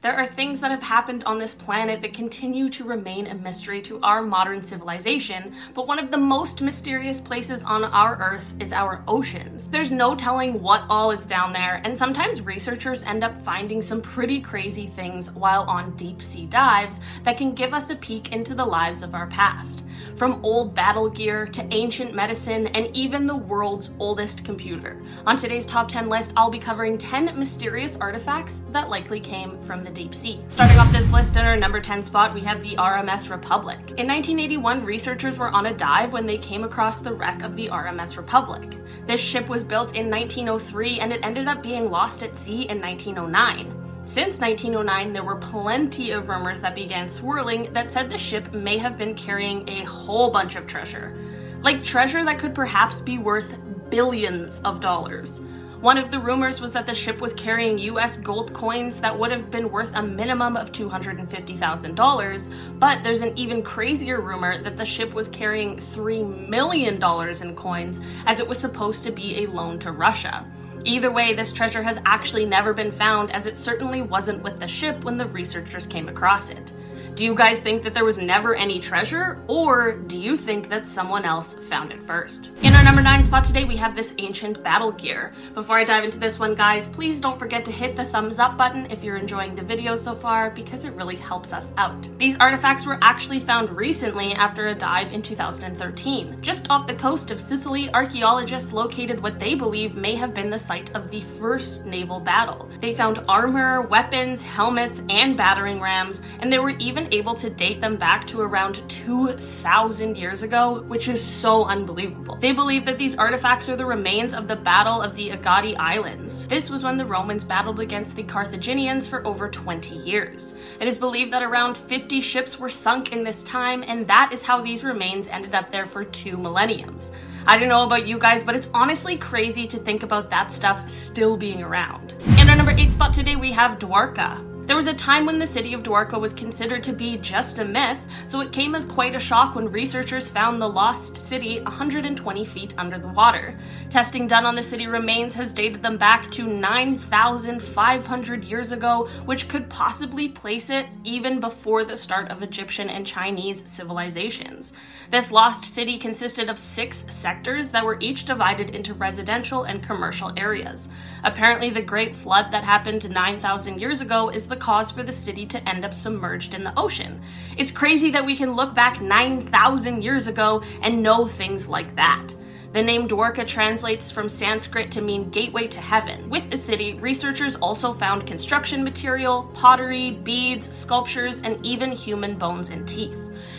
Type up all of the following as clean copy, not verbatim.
There are things that have happened on this planet that continue to remain a mystery to our modern civilization, but one of the most mysterious places on our Earth is our oceans. There's no telling what all is down there, and sometimes researchers end up finding some pretty crazy things while on deep sea dives that can give us a peek into the lives of our past. From old battle gear to ancient medicine and even the world's oldest computer. On today's top 10 list, I'll be covering 10 mysterious artifacts that likely came from the deep sea. Starting off this list at our number 10 spot, we have the RMS Republic. In 1981, researchers were on a dive when they came across the wreck of the RMS Republic. This ship was built in 1903 and it ended up being lost at sea in 1909. Since 1909, there were plenty of rumors that began swirling that said the ship may have been carrying a whole bunch of treasure. Like treasure that could perhaps be worth billions of dollars. One of the rumors was that the ship was carrying US gold coins that would have been worth a minimum of $250,000, but there's an even crazier rumor that the ship was carrying $3 million in coins as it was supposed to be a loan to Russia. Either way, this treasure has actually never been found, as it certainly wasn't with the ship when the researchers came across it. Do you guys think that there was never any treasure, or do you think that someone else found it first? In our number 9 spot today, we have this ancient battle gear. Before I dive into this one, guys, please don't forget to hit the thumbs up button if you're enjoying the video so far, because it really helps us out. These artifacts were actually found recently after a dive in 2013. Just off the coast of Sicily, archaeologists located what they believe may have been the site of the first naval battle. They found armor, weapons, helmets, and battering rams, and they were even able to date them back to around 2,000 years ago, which is so unbelievable. They believe that these artifacts are the remains of the Battle of the Agadi Islands. This was when the Romans battled against the Carthaginians for over 20 years. It is believed that around 50 ships were sunk in this time, and that is how these remains ended up there for 2 millenniums. I don't know about you guys, but it's honestly crazy to think about that stuff still being around. In our number 8 spot today, we have Dwarka. There was a time when the city of Dwarka was considered to be just a myth, so it came as quite a shock when researchers found the lost city 120 feet under the water. Testing done on the city remains has dated them back to 9,500 years ago, which could possibly place it even before the start of Egyptian and Chinese civilizations. This lost city consisted of 6 sectors that were each divided into residential and commercial areas. Apparently, the Great Flood that happened 9,000 years ago is the cause for the city to end up submerged in the ocean. It's crazy that we can look back 9,000 years ago and know things like that. The name Dwarka translates from Sanskrit to mean gateway to heaven. With the city, researchers also found construction material, pottery, beads, sculptures, and even human bones and teeth.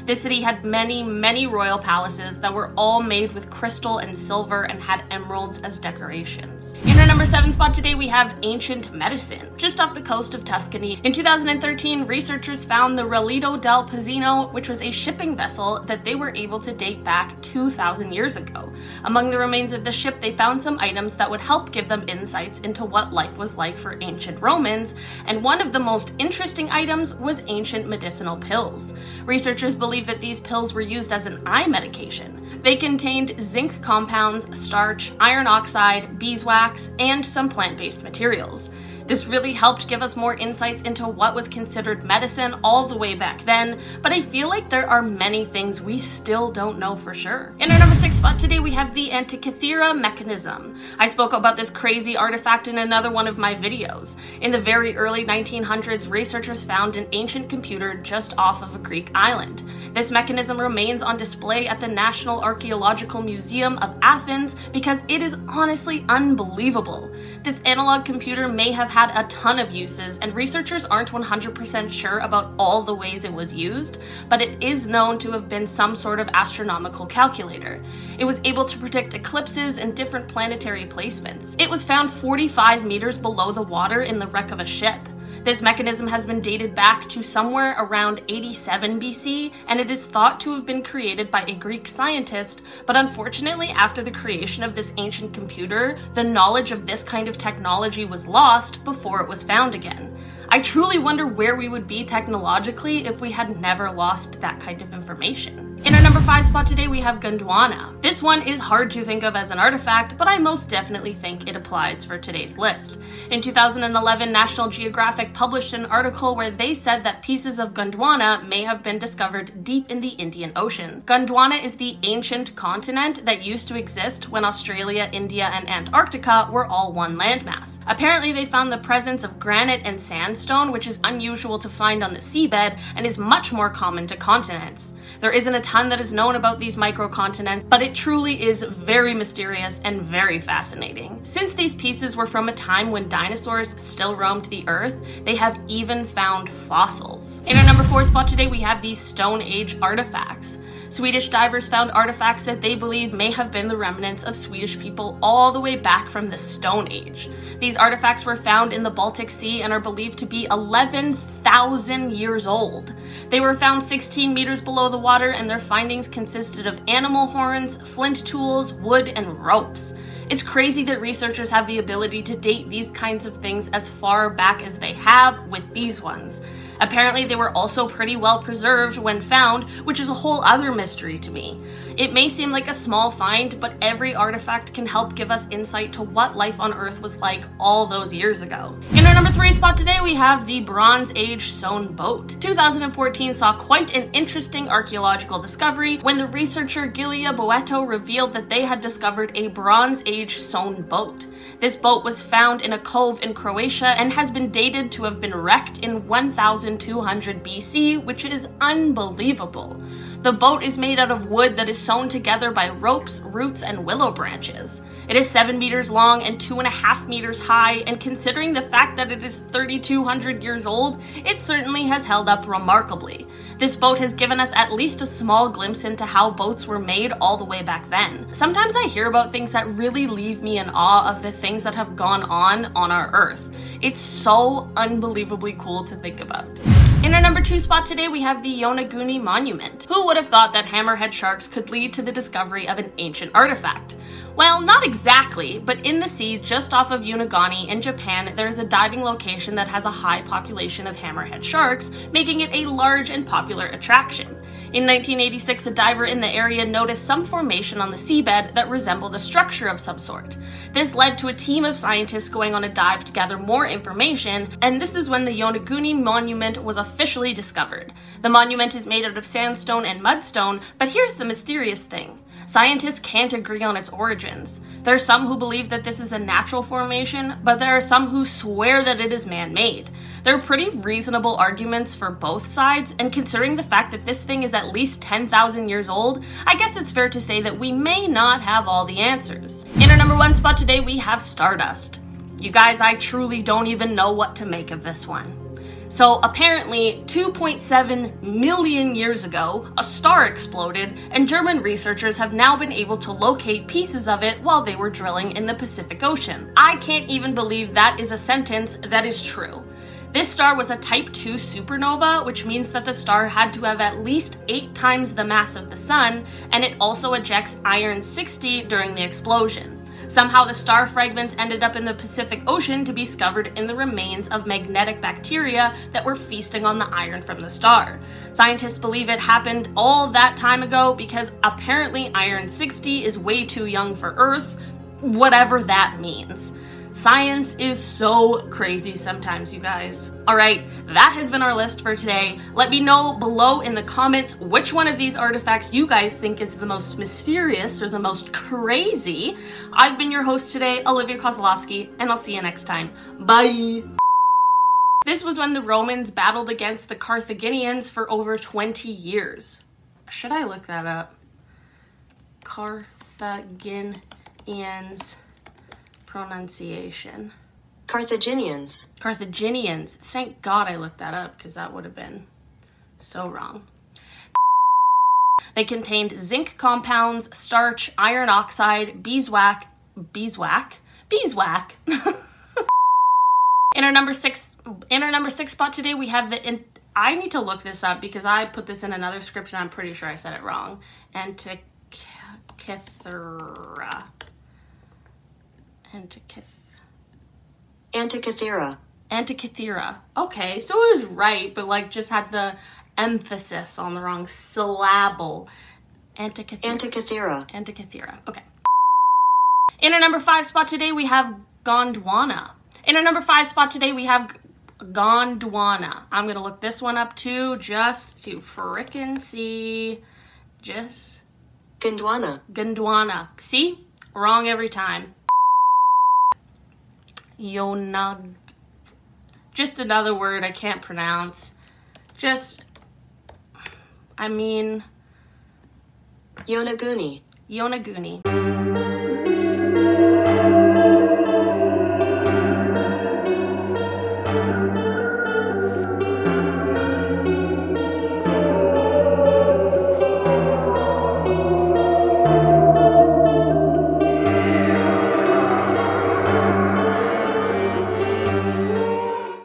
This city had many royal palaces that were all made with crystal and silver and had emeralds as decorations. In our number 7 spot today, we have ancient medicine. Just off the coast of Tuscany, in 2013, researchers found the Relito del Pizzino, which was a shipping vessel that they were able to date back 2,000 years ago. Among the remains of the ship, they found some items that would help give them insights into what life was like for ancient Romans, and one of the most interesting items was ancient medicinal pills. Researchers believe that these pills were used as an eye medication. They contained zinc compounds, starch, iron oxide, beeswax, and some plant-based materials. This really helped give us more insights into what was considered medicine all the way back then, but I feel like there are many things we still don't know for sure. In our number 6 spot today, we have the Antikythera mechanism. I spoke about this crazy artifact in another one of my videos. In the very early 1900s, researchers found an ancient computer just off of a Greek island. This mechanism remains on display at the National Archaeological Museum of Athens because it is honestly unbelievable. This analog computer may have had a ton of uses, and researchers aren't 100% sure about all the ways it was used, but it is known to have been some sort of astronomical calculator. It was able to predict eclipses and different planetary placements. It was found 45 meters below the water in the wreck of a ship. This mechanism has been dated back to somewhere around 87 BC, and it is thought to have been created by a Greek scientist, but unfortunately after the creation of this ancient computer, the knowledge of this kind of technology was lost before it was found again. I truly wonder where we would be technologically if we had never lost that kind of information. In our number 5 spot today, we have Gondwana. This one is hard to think of as an artifact, but I most definitely think it applies for today's list. In 2011, National Geographic published an article where they said that pieces of Gondwana may have been discovered deep in the Indian Ocean. Gondwana is the ancient continent that used to exist when Australia, India, and Antarctica were all one landmass. Apparently, they found the presence of granite and sandstone, which is unusual to find on the seabed and is much more common to continents. There isn't a ton that is known about these microcontinents, but it truly is very mysterious and very fascinating. Since these pieces were from a time when dinosaurs still roamed the earth, they have even found fossils. In our number 4 spot today, we have these Stone Age artifacts. Swedish divers found artifacts that they believe may have been the remnants of Swedish people all the way back from the Stone Age. These artifacts were found in the Baltic Sea and are believed to be 11,000 years old. They were found 16 meters below the water, and their findings consisted of animal horns, flint tools, wood, and ropes. It's crazy that researchers have the ability to date these kinds of things as far back as they have with these ones. Apparently, they were also pretty well preserved when found, which is a whole other mystery to me. It may seem like a small find, but every artifact can help give us insight to what life on Earth was like all those years ago. In our number 3 spot today, we have the Bronze Age sewn boat. 2014 saw quite an interesting archaeological discovery when the researcher Gilia Boeto revealed that they had discovered a Bronze Age sewn boat. This boat was found in a cove in Croatia and has been dated to have been wrecked in 1200 BC, which is unbelievable. The boat is made out of wood that is sewn together by ropes, roots, and willow branches. It is 7 meters long and 2.5 meters high, and considering the fact that it is 3,200 years old, it certainly has held up remarkably. This boat has given us at least a small glimpse into how boats were made all the way back then. Sometimes I hear about things that really leave me in awe of the things that have gone on our Earth. It's so unbelievably cool to think about. In our number 2 spot today, we have the Yonaguni Monument. Who would have thought that hammerhead sharks could lead to the discovery of an ancient artifact? Well, not exactly, but in the sea just off of Yonaguni in Japan, there is a diving location that has a high population of hammerhead sharks, making it a large and popular attraction. In 1986, a diver in the area noticed some formation on the seabed that resembled a structure of some sort. This led to a team of scientists going on a dive to gather more information, and this is when the Yonaguni Monument was officially discovered. The monument is made out of sandstone and mudstone, but here's the mysterious thing. Scientists can't agree on its origins. There are some who believe that this is a natural formation, but there are some who swear that it is man-made. There are pretty reasonable arguments for both sides, and considering the fact that this thing is at least 10,000 years old, I guess it's fair to say that we may not have all the answers. In our number 1 spot today, we have Stardust. You guys, I truly don't even know what to make of this one. So apparently, 2.7 million years ago, a star exploded, and German researchers have now been able to locate pieces of it while they were drilling in the Pacific Ocean. I can't even believe that is a sentence that is true. This star was a Type 2 supernova, which means that the star had to have at least 8 times the mass of the Sun, and it also ejects iron-60 during the explosion. Somehow the star fragments ended up in the Pacific Ocean to be discovered in the remains of magnetic bacteria that were feasting on the iron from the star. Scientists believe it happened all that time ago because apparently iron-60 is way too young for Earth, whatever that means. Science is so crazy sometimes, you guys. Alright, that has been our list for today. Let me know below in the comments which one of these artifacts you guys think is the most mysterious or the most crazy. I've been your host today, Olivia Kozlowski, and I'll see you next time. Bye! This was when the Romans battled against the Carthaginians for over 20 years. Should I look that up? Carthaginians pronunciation. Carthaginians. Carthaginians. Thank God I looked that up because that would have been so wrong. They contained zinc compounds, starch, iron oxide, beeswax. In our number six spot today, we have the I need to look this up because I put this in another script and I'm pretty sure I said it wrong. Antikythera. Antikythera. Antikythera. Okay, so it was right, but like just had the emphasis on the wrong syllable. Antikythera. Antikythera. Okay. In our number 5 spot today, we have Gondwana. In our number 5 spot today, we have Gondwana. I'm going to look this one up too, just to frickin' see. Just... Gondwana. Gondwana. See? Wrong every time. Just another word I can't pronounce. Yonaguni. Yonaguni.